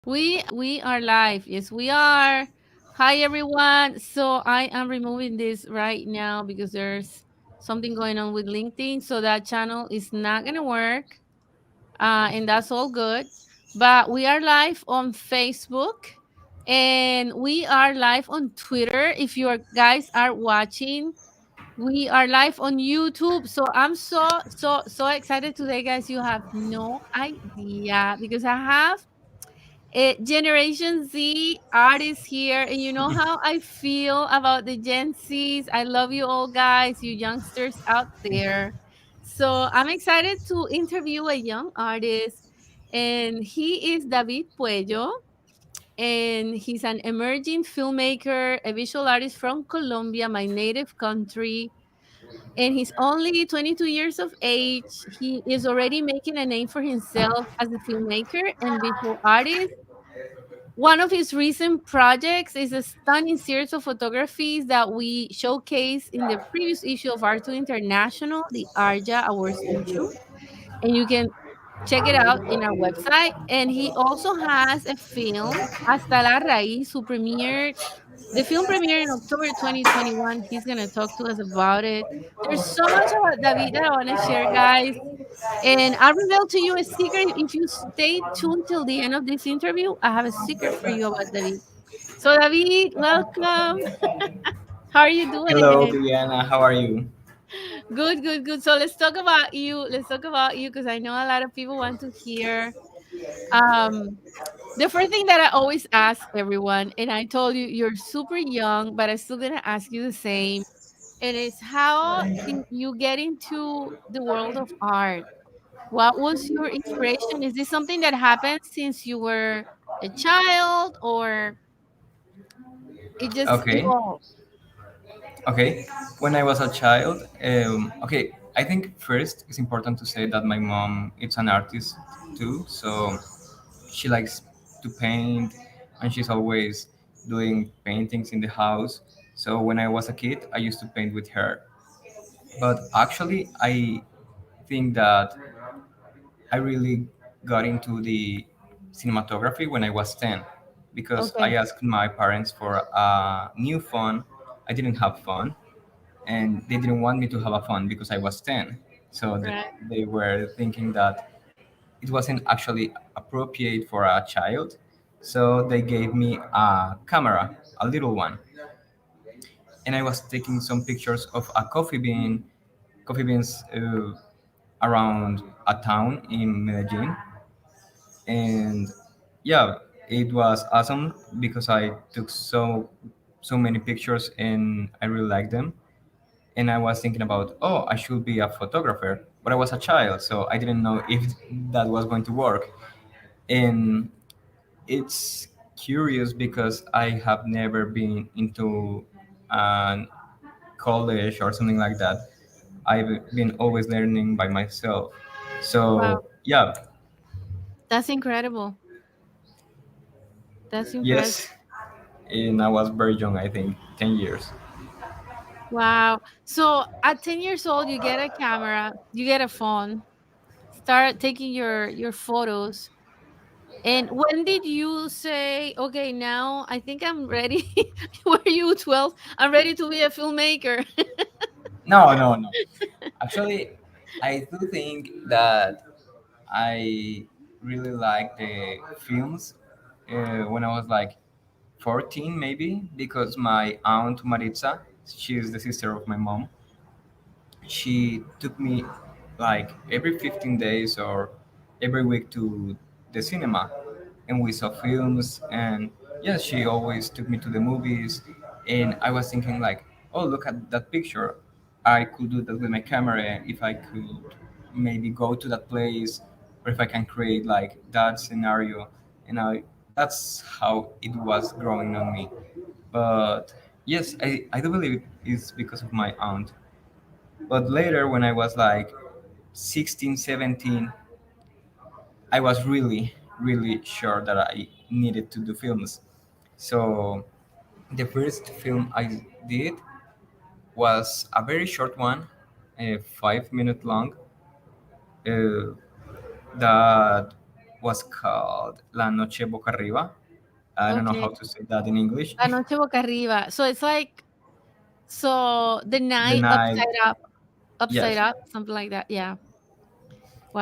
We are live. Yes, we are. Hi everyone. So I am removing this right now because there's something going on with LinkedIn. So that channel is not gonna work. And that's all good. But we are live on Facebook and we are live on Twitter. If you guys are watching, we are live on YouTube. So I'm so excited today, guys. You have no idea because I have Generation Z artists here, and you know how I feel about the Gen Zs. I love you all, guys, you youngsters out there. So I'm excited to interview a young artist, and he is David Puello, and he's an emerging filmmaker, a visual artist from Colombia, my native country. And he's only 22 years of age. He is already making a name for himself as a filmmaker and visual artist. One of his recent projects is a stunning series of photographies that we showcased in the previous issue of Art to International, the Arja Awards issue. And you can check it out in our website. And he also has a film, Hasta La Raiz, who premiered. The film premiered in October 2021. He's going to talk to us about it. There's so much about David that I want to share, guys. And I'll reveal to you a secret. If you stay tuned till the end of this interview, I have a secret for you about David. So, David, welcome. How are you doing Hello, again? Viviana. How are you? Good, good, good. So let's talk about you. Let's talk about you because I know a lot of people want to hear. Um, the first thing that I always ask everyone, and I told you you're super young, but I'm still gonna ask you the same. And it's how did you get into the world of art? What was your inspiration? Is this something that happened since you were a child or it just Okay, evolved? okay. When I was a child, okay, I think first it's important to say that my mom is an artist too, so she likes to paint, and she's always doing paintings in the house. So when I was a kid, I used to paint with her. But actually, I think that I really got into the cinematography when I was 10 because Okay, I asked my parents for a new phone. I didn't have phone, and they didn't want me to have a phone because I was 10. So right. they were thinking that it wasn't actually appropriate for a child. So they gave me a camera, a little one, and I was taking some pictures of a coffee beans around a town in Medellin. And yeah, it was awesome because I took so many pictures and I really liked them. And I was thinking about, oh, I should be a photographer, but I was a child, so I didn't know if that was going to work. And it's curious because I have never been into an college or something like that. I've been always learning by myself. Wow, So yeah, that's incredible. That's impressive. yes, and I was very young, I think 10 years. Wow. So at 10 years old, you get a camera, you get a phone, start taking your photos. And when did you say, okay, now I think I'm ready? Were you 12? I'm ready to be a filmmaker. No, no, no. Actually, I do think that I really like the films when I was like 14, maybe, because my aunt Maritza, she is the sister of my mom, she took me like every 15 days or every week to the cinema, and we saw films. And yes, she always took me to the movies, and I was thinking like, oh, look at that picture, I could do that with my camera if I could maybe go to that place, or if I can create like that scenario. And that's how it was growing on me. But yes, I do believe it's because of my aunt. But later, when I was like 16, 17, I was really sure that I needed to do films. So the first film I did was a very short one, 5 minute long, that was called La Noche Boca Arriba. I don't know Okay. how to say that in English. La noche boca arriba. So it's like, so the The night night, upside yes, up, something like that. Yeah.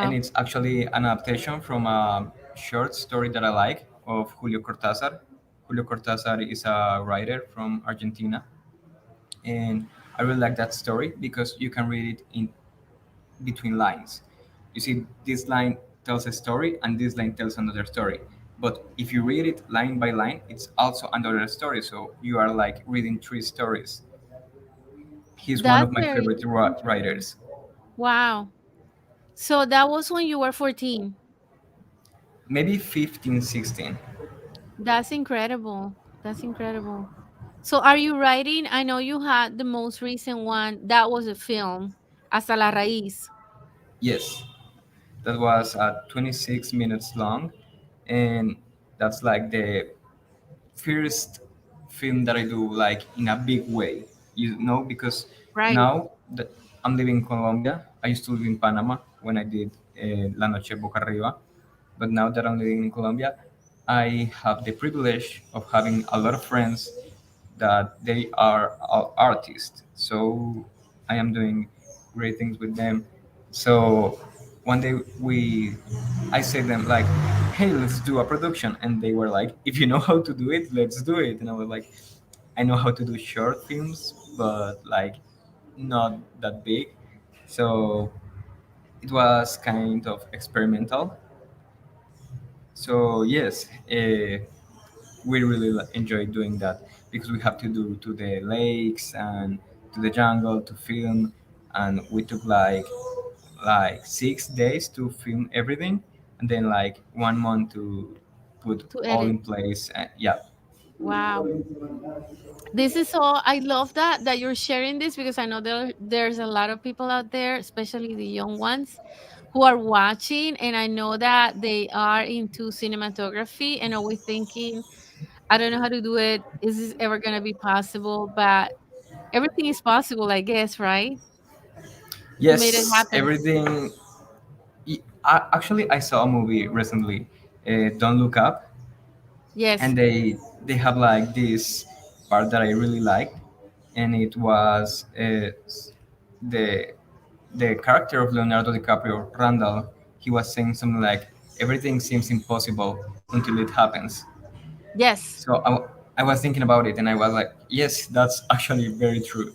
and Wow. it's actually an adaptation from a short story that I like of Julio Cortázar. Julio Cortázar is a writer from Argentina, and I really like that story because you can read it in between lines. You see, this line tells a story and this line tells another story. But if you read it line by line, it's also another story. So you are like reading three stories. He's one That's of my very favorite interesting. writers. Wow. So that was when you were 14. Maybe 15, 16. That's incredible. That's incredible. So are you writing? I know you had the most recent one. That was a film, Hasta La Raiz. Yes, that was 26 minutes long. And that's like the first film that I do like in a big way, because Right. now that I'm living in Colombia, I used to live in Panama when I did La Noche Boca Arriba, but now that I'm living in Colombia, I have the privilege of having a lot of friends that they are all artists. So I am doing great things with them. So one day I say them like, "Hey, let's do a production," and they were like, "If you know how to do it, let's do it." And I was like, "I know how to do short films, but like not that big." So it was kind of experimental. So yes, we really enjoy doing that because we have to do to the lakes and to the jungle to film, and we took like 6 days to film everything, and then like 1 month to put To all edit. in place. Yeah. Wow. This is so, I love that you're sharing this, because I know there's a lot of people out there, especially the young ones, who are watching, and I know that they are into cinematography and always thinking, I don't know how to do it. Is this ever gonna be possible? But everything is possible, I guess, right? To make it Yes, happen. everything. Actually, I saw a movie recently, Don't Look Up, Yes. and they have like this part that I really liked, and it was the the character of Leonardo DiCaprio, Randall. He was saying something like, "Everything seems impossible until it happens." Yes, So I was thinking about it, and I was like, "Yes, that's actually very true."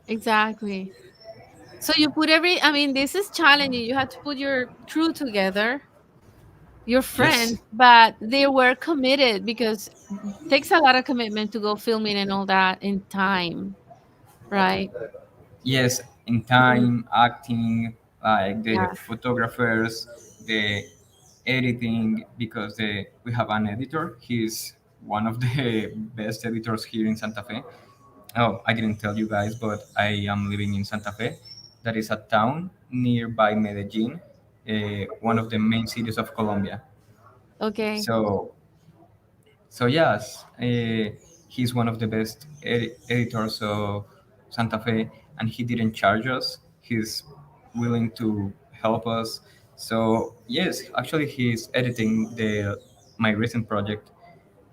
exactly. So you put I mean, this is challenging. You have to put your crew together, your Yes, friends, but they were committed, because it takes a lot of commitment to go filming and all that in time, right? yes, in Mm, time, acting, like the yeah. photographers, the editing, because we have an editor. He's one of the best editors here in Santa Fe. Oh, I didn't tell you guys, but I am living in Santa Fe. That is a town nearby Medellin, one of the main cities of Colombia. Okay. So So yes, he's one of the best editors of Santa Fe, and he didn't charge us. He's willing to help us. So yes, actually, he's editing the my recent project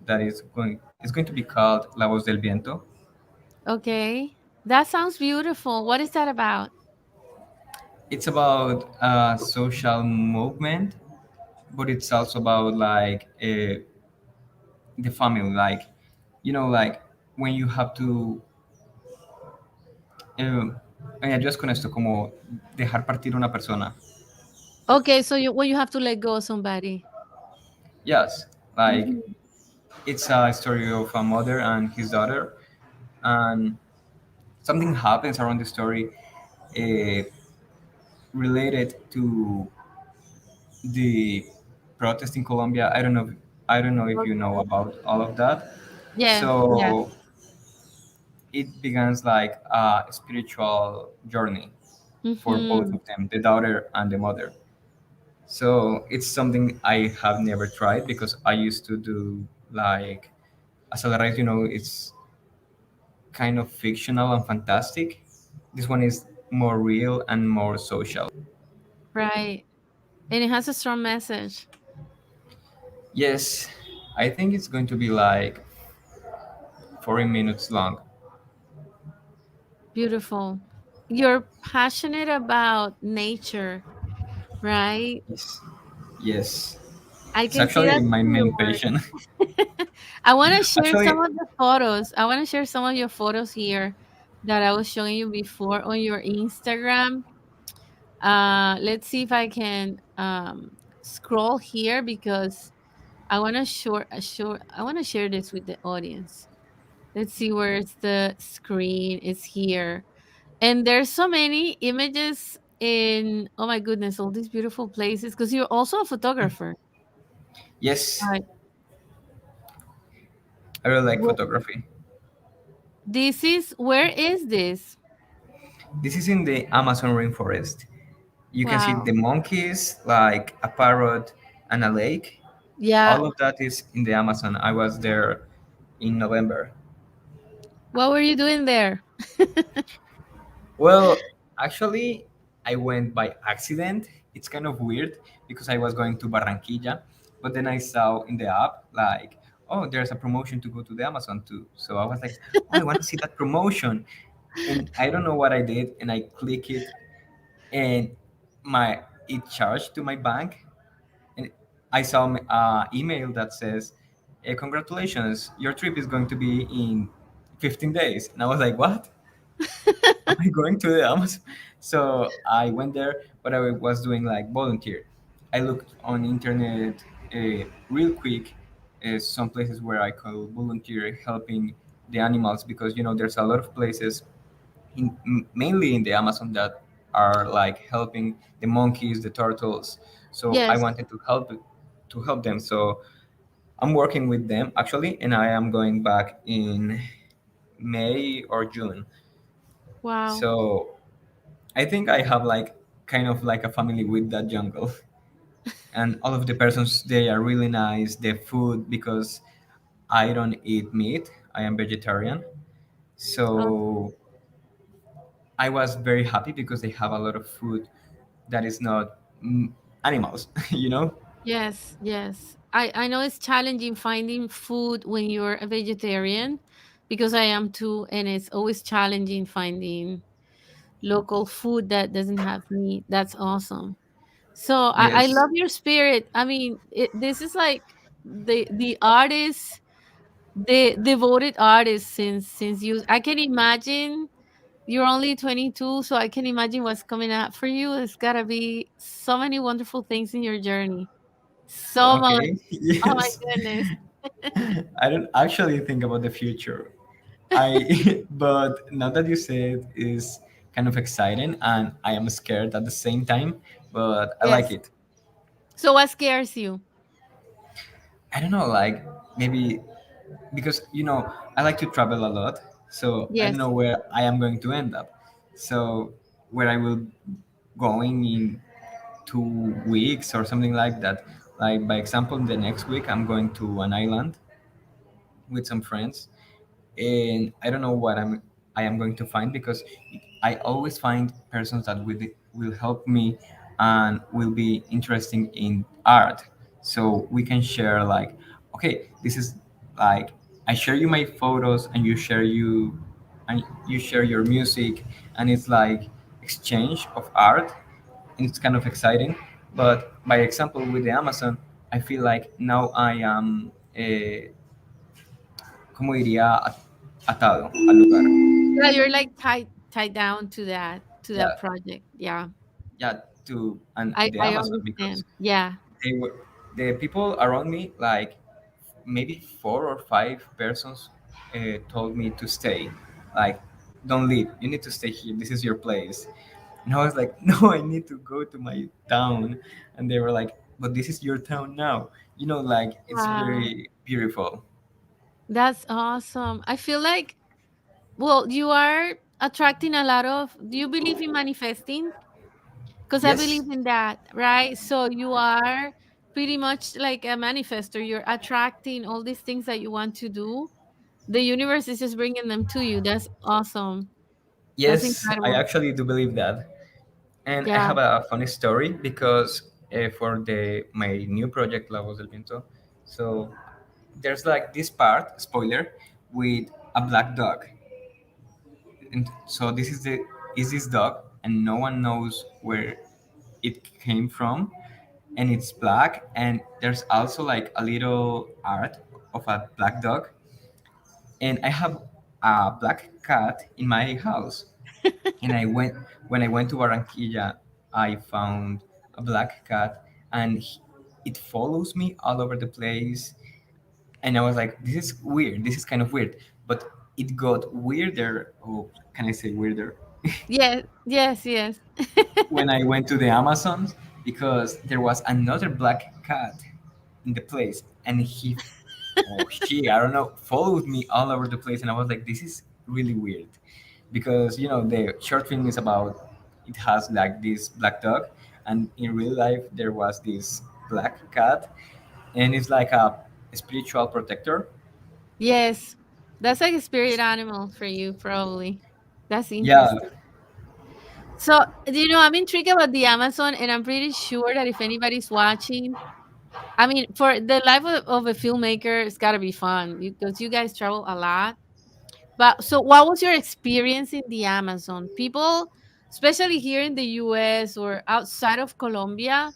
that is going to be called La Voz del Viento. Okay. That sounds beautiful. What is that about? It's about a social movement, but it's also about like the family, like like when you have to ayudas con esto, como dejar partir a una persona. Okay, so when you have to let go of somebody. Yes, like Mhm. it's a story of a mother and his daughter, and something happens around the story uh, related to the protest in Colombia. I don't know if you know Okay. about all of that. Yeah, yeah. So it begins like a spiritual journey for both Mhm. of them, the daughter and the mother. So it's something I have never tried because I used to do like Hasta La Raiz, it's kind of fictional and fantastic. This one is more real and more social. Right. And it has a strong message. Yes, I think it's going to be like 40 minutes long. Beautiful. You're passionate about nature, right? Yes. Yes. I It's can see actually that my in your main work. passion. I want to share some Actually, of the photos. I want to share some of your photos here that I was showing you before on your Instagram. Let's see if I can scroll here because I want to share this with the audience. Let's see where's the screen is here. And there's so many images in, oh my goodness, all these beautiful places because you're also a photographer. yes, Right. I really like Wh- photography. This is, where is this? This is in the Amazon rainforest. You can see Wow. the monkeys, like a parrot and a lake. Yeah. All of that is in the Amazon. I was there in November. What were you doing there? Well, actually, I went by accident. It's kind of weird because I was going to Barranquilla, but then I saw in the app like, oh, there's a promotion to go to the Amazon too. So I was like, oh, I want to see that promotion, and I don't know what I did, and I click it, and my it charged to my bank, and I saw an email that says, congratulations, your trip is going to be in 15 days, and I was like, what? Am I going to the Amazon? So I went there, but I was doing like volunteer. I looked on internet real quick, some places where I could volunteer helping the animals because there's a lot of places mainly in the Amazon that are like helping the monkeys, the turtles. So I Yes. wanted to help them. So I'm working with them actually, and I am going back in May or June. Wow. So I think I have like kind of like a family with that jungle. And all of the persons they are really nice. The food because I don't eat meat. I am vegetarian. So I was very happy because they have a lot of food that is not animals, you know? Yes, yes. I know it's challenging finding food when you're a vegetarian because I am too, and it's always challenging finding local food that doesn't have meat. That's awesome. So I Yes. love your spirit. I mean, this is like the artist, the devoted artist since you. I can imagine you're only 22, so I can imagine what's coming up for you. It's gotta be so many wonderful things in your journey. So much. Okay. Oh my Yes. goodness. I don't actually think about the future. I but now that you say it is kind of exciting and I am scared at the same time, but I like Yes. it. So what scares you? I don't know, like maybe because I like to travel a lot, so I don't Yes. know where I am going to end up. So where I will going in 2 weeks or something like that. Like by example, the next week I'm going to an island with some friends, and I don't know what I am going to find because I always find persons that will help me and will be interesting in art. So we can share like, okay, this is like I share you my photos and you share your music, and it's like exchange of art, and it's kind of exciting. But by example with the Amazon, I feel like now I am ¿cómo diría? Atado al lugar. Yeah, you're like tied down to that Yeah, project. Yeah. yeah, to and the I Amazon because understand. Yeah. they were the people around me, like maybe 4 or 5 persons, told me to stay. Like, don't leave. You need to stay here. This is your place. And I was like, no, I need to go to my town. And they were like, but this is your town now. Like it's Wow. very beautiful. That's awesome. I feel like, well, you are attracting a lot of, do you believe in manifesting? Because I Yes, believe in that, right? So you are pretty much like a manifester. You're attracting all these things that you want to do. The universe is just bringing them to you. That's awesome. That's yes, I incredible. actually do believe that. And I Yeah. have a funny story because for the my new project, La Voz del Viento, So there's like this part, spoiler, with a black dog, and so this is this dog, and no one knows where it came from, and it's black, and there's also like a little art of a black dog, and I have a black cat in my house. And I went when I went to Barranquilla, I found a black cat, and it follows me all over the place. And I was like, this is weird. This is kind of weird. But it got weirder. Oh, can I say weirder? Yes, yes, yes. When I went to the Amazon, because there was another black cat in the place, and he, oh, she, I don't know, followed me all over the place. And I was like, this is really weird, because the short film is about, it has like this black dog, and in real life there was this black cat, and it's like a spiritual protector. Yes. That's like a spirit animal for you, probably. That's Yeah. interesting. So, I'm intrigued about the Amazon, and I'm pretty sure that if anybody's watching, I mean, for the life of a filmmaker, it's got to be fun because you guys travel a lot. But so, what was your experience in the Amazon? People, especially here in the US or outside of Colombia,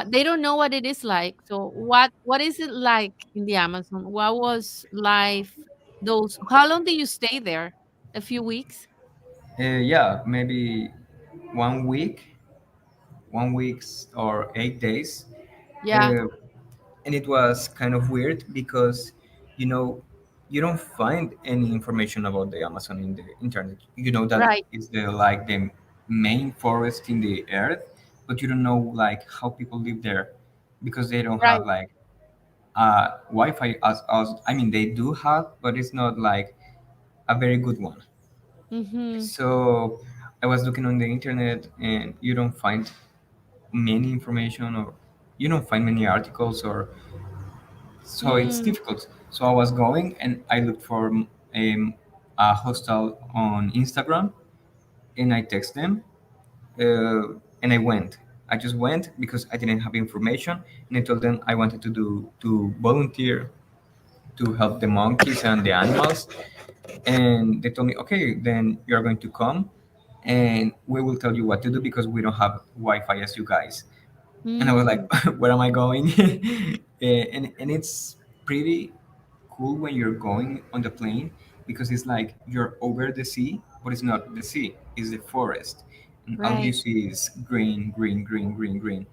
they don't know what it is like. So, what is it like in the Amazon? What was life? Those? How long did you stay there? A few weeks? Yeah, maybe 1 week, 1 weeks or 8 days. Yeah. uh, and it was kind of weird because you know you don't find any information about the Amazon in the internet. You know that Right. it's the main forest in the earth, but you don't know like how people live there, because they don't Right. have like Wi-Fi as I mean, they do have, but it's not like a very good one. Mm-hmm. So I was looking on the internet, and you don't find many information, or you don't find many articles, or so it's Mm, difficult. So I was going, and I looked for a hostel on Instagram, and I text them, and I went. I just went because I didn't have information, and I told them I wanted to volunteer to help the monkeys and the animals, and they told me, okay, then you're going to come, and we will tell you what to do because we don't have Wi-Fi as you guys. And I was like, mm, where am I going? And it's pretty cool when you're going on the plane, because it's like you're over the sea, but it's not the sea, it's the forest, and all you right. see is green, green, green, green, green.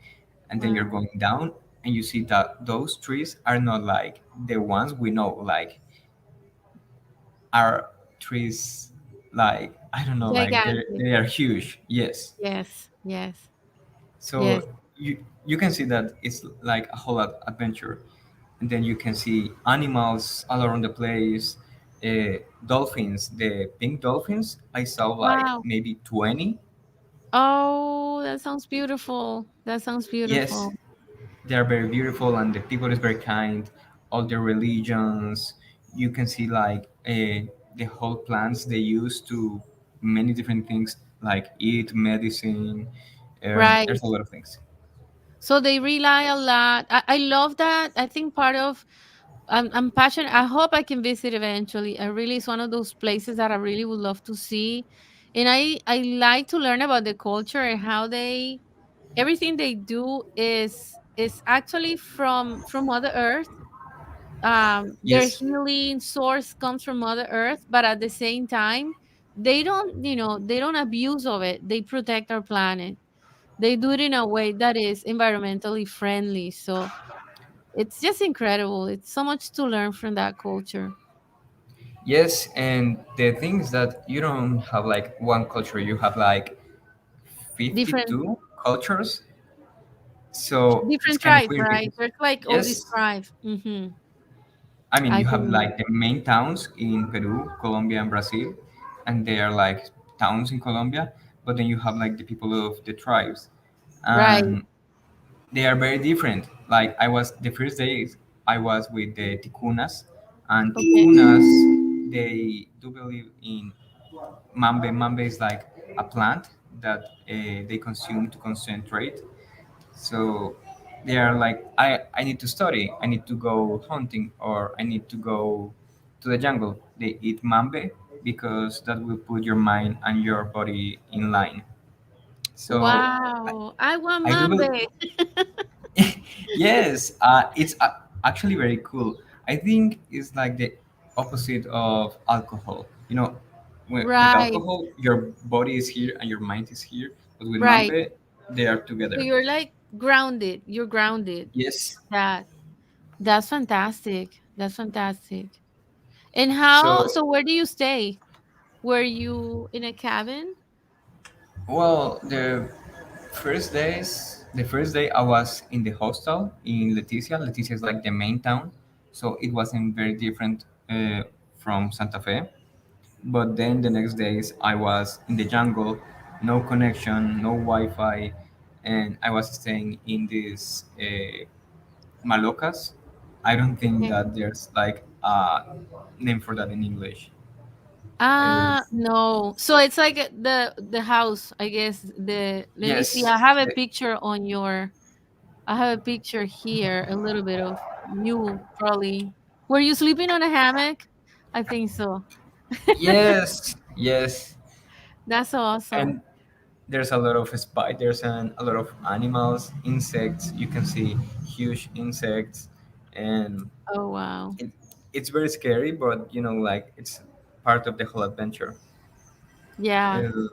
And then you're Wow. going down, and you see that those trees are not like the ones we know, like are trees, like I don't know, like Gigantic. they are huge. Yes. Yes. Yes. Yes. So you can see that it's like a whole adventure, and then you can see animals all around the place. Dolphins, the pink dolphins, I saw like Wow. maybe 20. Oh, that sounds beautiful. That sounds Yes, beautiful. they are very beautiful, and the people is very kind. All the religions, you can see like the whole plants they use to many different things, like eat medicine. Right. There's a lot of things. So they rely a lot. I love that. I think part of I'm passionate. I hope I can visit eventually. I really it's one of those places that I really would love to see. And I like to learn about the culture and how they everything they do is actually from Mother Earth. Their Yes. healing source comes from Mother Earth, but at the same time, they don't abuse of it. They protect our planet. They do it in a way that is environmentally friendly. So it's just incredible. It's so much to learn from that culture. Yes, and the thing is that you don't have like one culture, you have like Different 52 cultures. So it's different kind of tribes, weird right? because, There's like all these yes, tribes. Hmm. I mean, I you can have like the main towns in Peru, Colombia, and Brazil, and they are like towns in Colombia, but then you have like the people of the tribes, right. and they are very different. Like I was the first days I was with the ticunas, and Okay. ticunas they do believe in mambe. Mambe is like a plant that they consume to concentrate. So they are like, I need to study, I need to go hunting, or I need to go to the jungle. They eat mambe because that will put your mind and your body in line. So I, Wow, I want I do mambe. believe, yes, it's actually very cool. I think it's like the opposite of alcohol. You know, with Right, alcohol, your body is here and your mind is here, but with right. mambe, they are So together. you're like grounded. You're grounded. Yes. That that's fantastic. That's fantastic. And how? So, So where do you stay? Were you in a cabin? well, the first day I was in the hostel in Leticia. Leticia is like the main town, so it wasn't very different from Santa Fe. But then the next days I was in the jungle, no connection, no Wi-Fi, and I was staying in these malocas. I don't think Okay. that there's like a name for that in English. Ah, It's, no. So it's like the house, I guess. The Let me see. yes, I have a the, picture on your. I have a picture here. A little bit of you, probably. Were you sleeping on a hammock? I think so. yes, yes, That's awesome. and there's a lot of spiders and a lot of animals, insects. You can see huge insects, and Oh wow. it, it's very scary, but you know, like it's part of the whole adventure. Yeah. Uh,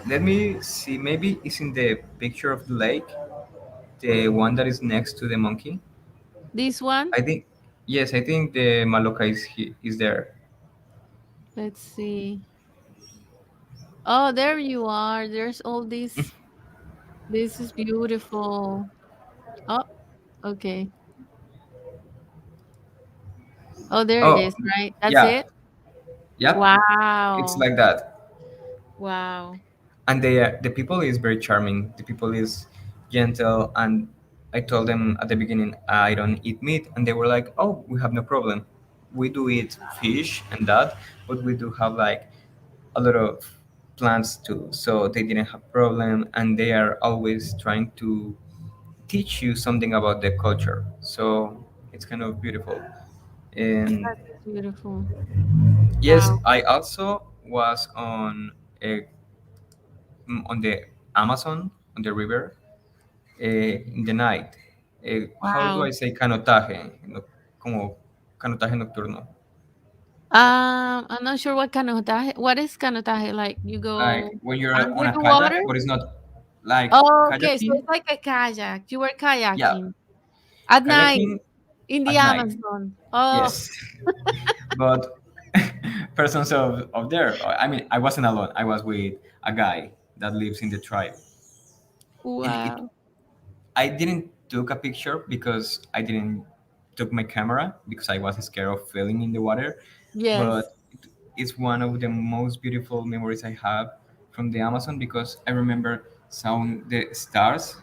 Let me see. Maybe it's in the picture of the lake, the one that is next to the monkey. This one. I think, yes, I think the Maloka is there. Let's see. Oh, there you are. There's all these. This is beautiful. Oh, okay. Oh, there it Oh, is, right? That's yeah, it? yep. It's Wow. like that. Wow. And the people is very charming. The people is gentle, and I told them at the beginning I don't eat meat, and they were like, "Oh, we have no problem. We do eat fish and that, but we do have like a lot of plants too." So they didn't have problem, and they are always trying to teach you something about the culture. So it's kind of beautiful. And That is beautiful. yes, Wow. I also was a, on the Amazon on the river in the night. How do I Wow. say canotaje? Como canotaje nocturno. I'm not sure what canotaje. What is canotaje? Like you Like go when you're on under a the kayak, water? but it's not like Oh, okay. So kayaking. it's like a kayak. You were Yeah, kayaking at night kayaking in the at night. Amazon. Oh, Yes, but persons of there. I mean, I wasn't alone. I was with a guy that lives in the tribe, and wow. I didn't took a picture because I didn't took my camera because I was scared of falling in the water. Yes. But it's one of the most beautiful memories I have from the Amazon because I remember seeing the stars,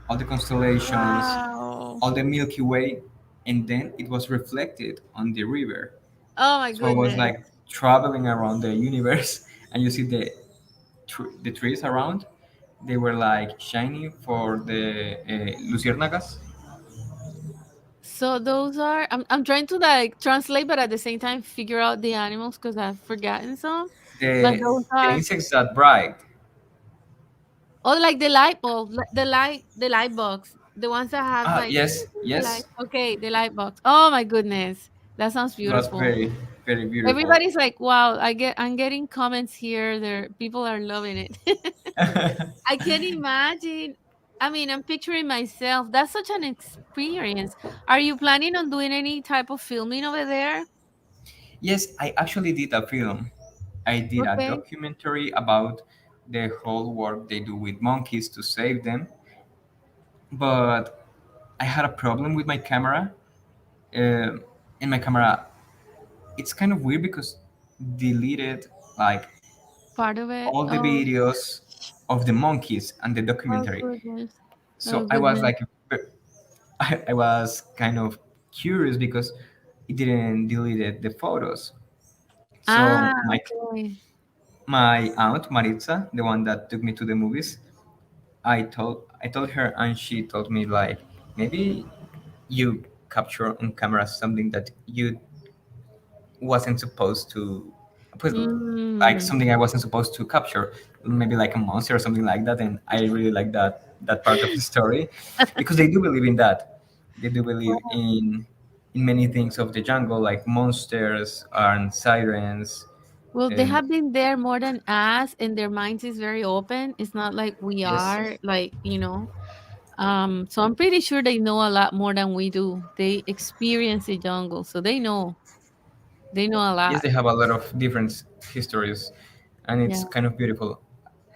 all the constellations, Wow. all the Milky Way, and then it was reflected on the river. Oh my So I was goodness. like traveling around the universe, and you see the trees around. They were like shiny for the luciérnagas. So those are I'm trying to like translate, but at the same time figure out the animals because I've forgotten some. But the those the are insects that bright. oh like the light bulb, the light box, the ones that have like Yes, the light. yes, Okay, the light box. Oh my goodness, that sounds it was beautiful. very very beautiful. Everybody's like, wow, I'm getting comments here. There, people are loving it. I can imagine. I mean, I'm picturing myself. That's such an experience. Are you planning on doing any type of filming over there? Yes, I actually did a film. I did a Okay. documentary about the whole work they do with monkeys to save them, but I had a problem with my camera. Uh, in my camera, it's kind of weird because deleted like Part of it. all the videos of the monkeys and the Oh documentary. goodness. Oh So I was goodness. like, I was kind of curious because it didn't delete the photos. So Ah, okay. my aunt Maritza, the one that took me to the movies, I told her, and she told me like, maybe you capture on camera something that you wasn't supposed to pues, like Mm. something I wasn't supposed to capture, maybe like a monster or something like that. And I really like that part of the story because they do believe in that. They do believe in many things of the jungle, like monsters and sirens. Well, they And have been there more than us, and their minds is very open. It's not like we yes, are, like, so I'm pretty sure they know a lot more than we do. They experience the jungle, so they know a yes, lot. they have a lot of different histories, and Yeah, it's kind of beautiful.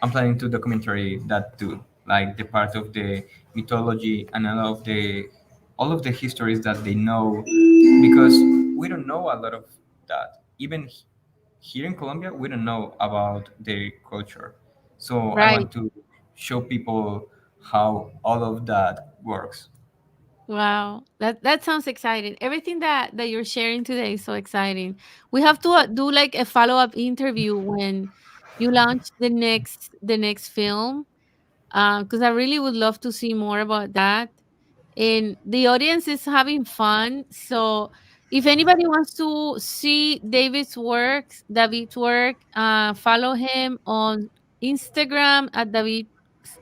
I'm planning to documentary that too, like the part of the mythology and all of the histories that they know, because we don't know a lot of that. Even here in Colombia, we don't know about their culture. So I right. want to show people how all of that works. Wow, that sounds exciting. Everything that you're sharing today is so exciting. We have to do like a follow-up interview when you launch the next film, because I really would love to see more about that. And the audience is having fun. So if anybody wants to see David's work, follow him on Instagram at David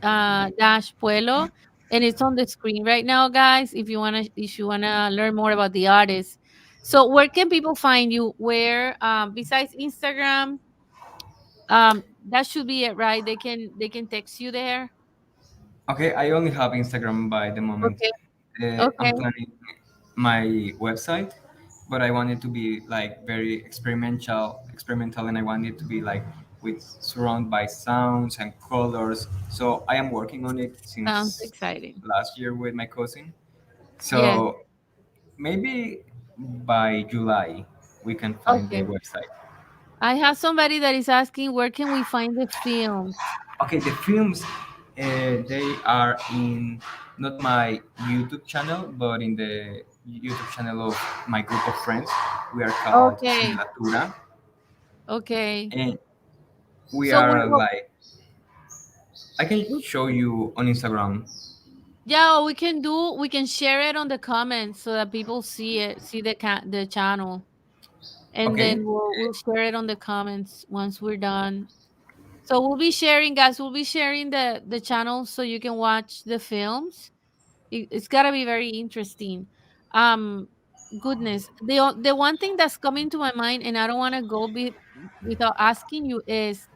dash Puello. And it's on the screen right now, guys. If you wanna learn more about the artist. So where can people find you? Where besides Instagram, that should be it, right? They can text you there. Okay, I only have Instagram by the moment. Okay. I'm Okay. planning my website, but I want it to be like very experimental, and I want it to be like with surrounded by sounds and colors. So I am working on it Sounds since exciting. last year with my cousin. Yes. So maybe by July we can find the Okay. website. I have somebody that is asking where can we find the films? Okay, the films, they are in not my YouTube channel, but in the YouTube channel of my group of friends. We are called Okay. Simulatura, Okay. and we So are like, I can show you on Instagram. yeah, we can share it on the comments so that people see the channel, and then Okay, we'll share it on the comments once we're done. So we'll be sharing, guys. We'll be sharing the channel so you can watch the films. It's gotta be very interesting. Um, Goodness, the one thing that's coming to my mind, and I don't want to go without asking you is,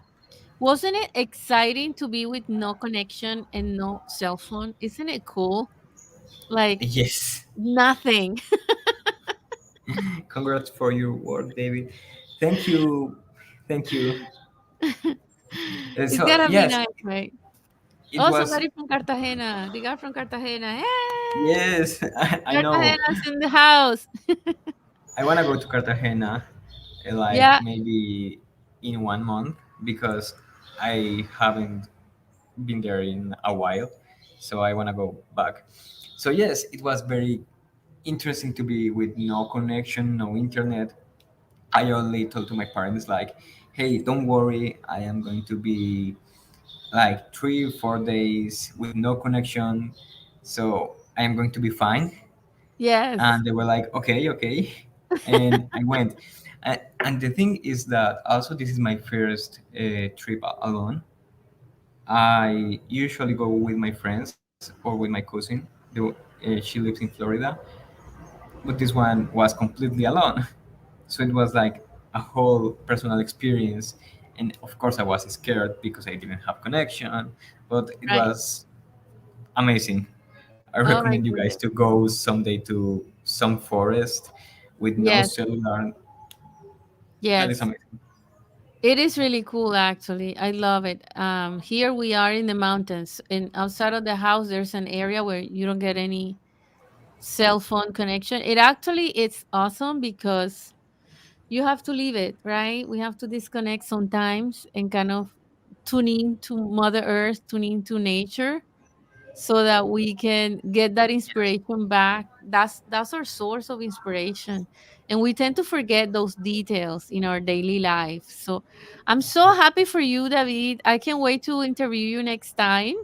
wasn't it exciting to be with no connection and no cell phone? Isn't it cool? Like yes. nothing. Congrats for your work, David. Thank you, thank you. It's So gotta be yes, nice, right? it Oh, was. somebody from Cartagena. The guy from Cartagena. Hey, Yes, I know. Cartagena's in the house. I want to go to Cartagena, like Yeah. maybe in 1 month, because I haven't been there in a while, so I want to go back. So yes, it was very interesting to be with no connection, no internet. I only told to my parents like, "Hey, don't worry, I am going to be like 3 4 days with no connection, so I am going to be fine." Yes. And they were like, "Okay, okay," and I went. And the thing is that also this is my first trip alone. I usually go with my friends or with my cousin. She lives in Florida, but this one was completely alone. So it was like a whole personal experience. And of course, I was scared because I didn't have connection, but it Right. was amazing. I Oh recommend my you guys to goodness. go someday to some forest with no Yes. cellular. That is Yes. amazing. It is really cool, actually. I love it. Here we are in the mountains, and outside of the house, there's an area where you don't get any cell phone connection. It's awesome because you have to leave it, right? We have to disconnect sometimes and kind of tune in to Mother Earth, tune into nature, so that we can get that inspiration back. That's our source of inspiration. And we tend to forget those details in our daily life. So I'm so happy for you, David. I can't wait to interview you next time.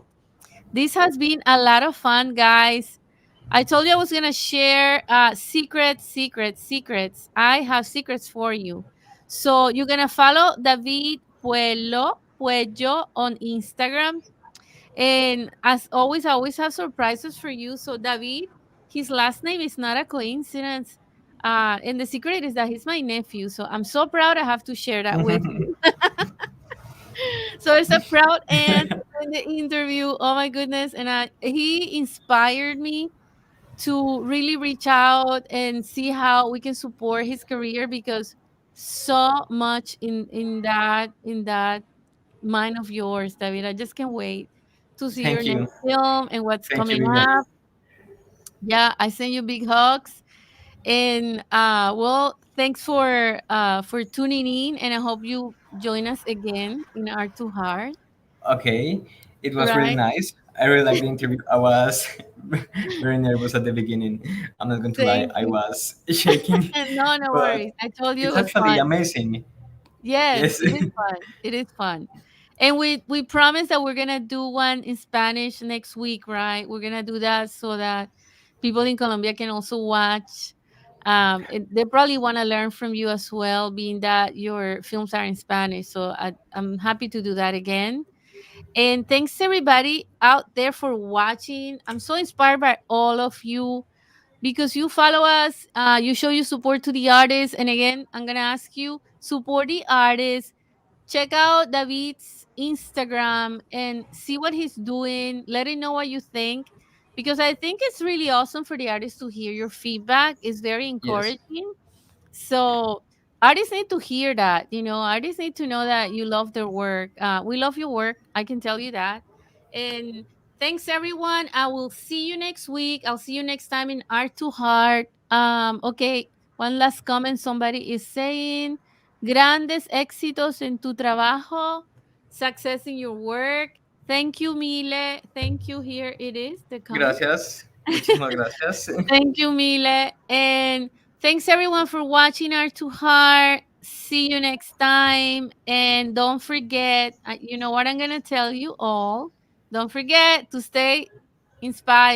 This has been a lot of fun, guys. I told you I was gonna share secrets. I have secrets for you. So you're gonna follow David Puello on Instagram. And as always, I always have surprises for you. So David, his last name is not a coincidence. And the secret is that he's my nephew. So I'm so proud I have to share that with you. So it's a proud aunt in the interview. Oh my goodness. And he inspired me to really reach out and see how we can support his career, because so much in that mind of yours, David. I just can't wait to see your Thank you. next film and what's Thank you, coming Vivian. up. Yeah, I send you big hugs. And well, thanks for tuning in, and I hope you join us again in our Too Hard. Okay, it was really Right? nice. I really liked the interview. I was very nervous at the beginning. I'm not going to lie, Thank I you. was shaking, No, no but worries. I told you it it's was actually fun. amazing. Yes, Yes. it is fun. It is fun. And we promise that we're gonna do one in Spanish next week, right? We're gonna do that so that people in Colombia can also watch. They probably want to learn from you as well, being that your films are in Spanish. So I'm happy to do that again. And thanks everybody out there for watching. I'm so inspired by all of you because you follow us, you show your support to the artists. And again, I'm gonna ask you, support the artists. Check out David's Instagram and see what he's doing. Let him know what you think, because I think it's really awesome for the artists to hear your feedback. It's very Yes. encouraging. So artists need to hear that. Artists need to know that you love their work. We love your work. I can tell you that. And thanks everyone. I will see you next week. I'll see you next time in Art to Heart. Okay, one last comment. Somebody is saying, grandes éxitos en tu trabajo, success in your work. Thank you, Mile. Thank you. Here it is, the comment. Gracias. Muchísimas gracias. Thank you, Mile. And thanks everyone for watching Art to Heart. See you next time. And don't forget, you know what I'm going to tell you all. Don't forget to stay inspired.